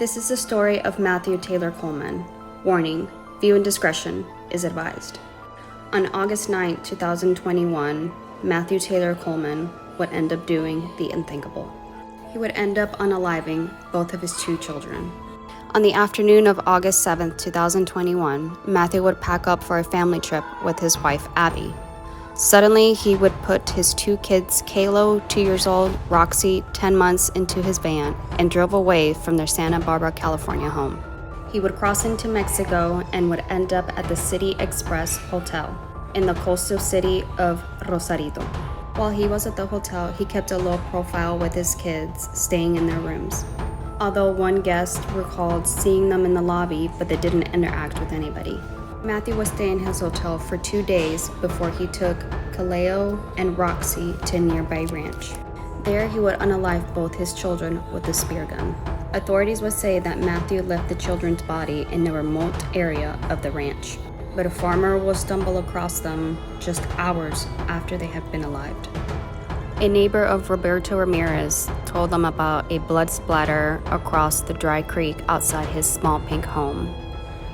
This is the story of Matthew Taylor Coleman. Warning, viewer discretion is advised. On August 9, 2021, Matthew Taylor Coleman would end up doing the unthinkable. He would end up unaliving both of his two children. On the afternoon of August 7, 2021, Matthew would pack up for a family trip with his wife, Abby. Suddenly, he would put his two kids, Kalo, 2 years old, Roxy, 10 months, into his van and drove away from their Santa Barbara, California home. He would cross into Mexico and would end up at the City Express Hotel in the coastal city of Rosarito. While he was at the hotel, he kept a low profile with his kids, staying in their rooms. Although one guest recalled seeing them in the lobby, but they didn't interact with anybody. Matthew would stay in his hotel for 2 days before he took Kaleo and Roxy to a nearby ranch. There, he would unalive both his children with a spear gun. Authorities would say that Matthew left the children's body in a remote area of the ranch, but a farmer will stumble across them just hours after they have been alived. A neighbor of Roberto Ramirez told them about a blood splatter across the dry creek outside his small pink home.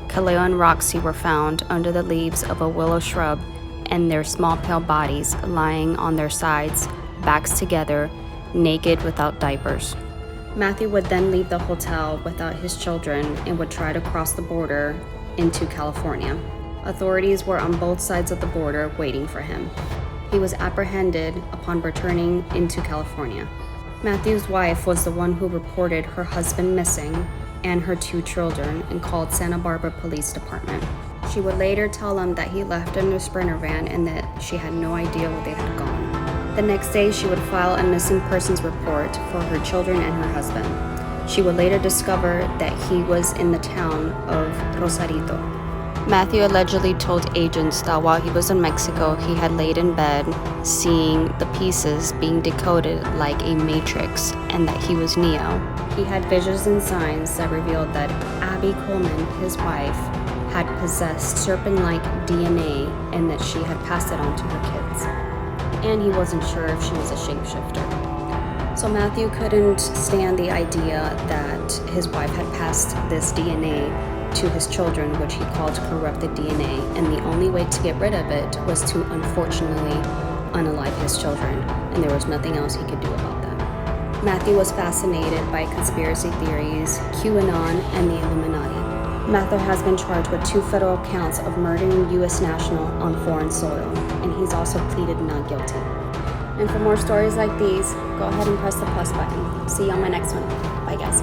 Kaleo and Roxy were found under the leaves of a willow shrub and their small pale bodies lying on their sides, backs together, naked without diapers. Matthew would then leave the hotel without his children and would try to cross the border into California. Authorities were on both sides of the border waiting for him. He was apprehended upon returning into California. Matthew's wife was the one who reported her husband missing and her two children and called Santa Barbara Police Department. She would later tell them that he left in a Sprinter van and that she had no idea where they had gone. The next day, she would file a missing persons report for her children and her husband. She would later discover that he was in the town of Rosarito. Matthew allegedly told agents that while he was in Mexico, he had laid in bed, seeing the pieces being decoded like a matrix, and that he was Neo. He had visions and signs that revealed that Abby Coleman, his wife, had possessed serpent-like DNA and that she had passed it on to her kids. And he wasn't sure if she was a shapeshifter. So Matthew couldn't stand the idea that his wife had passed this DNA to his children, which he called corrupted DNA, and the only way to get rid of it was to unfortunately unalive his children, and there was nothing else he could do about that. Matthew was fascinated by conspiracy theories, QAnon, and the Illuminati. Matthew has been charged with 2 federal counts of murdering U.S. national on foreign soil, and he's also pleaded not guilty. And for more stories like these, go ahead and press the plus button. See you on my next one. Bye, guys.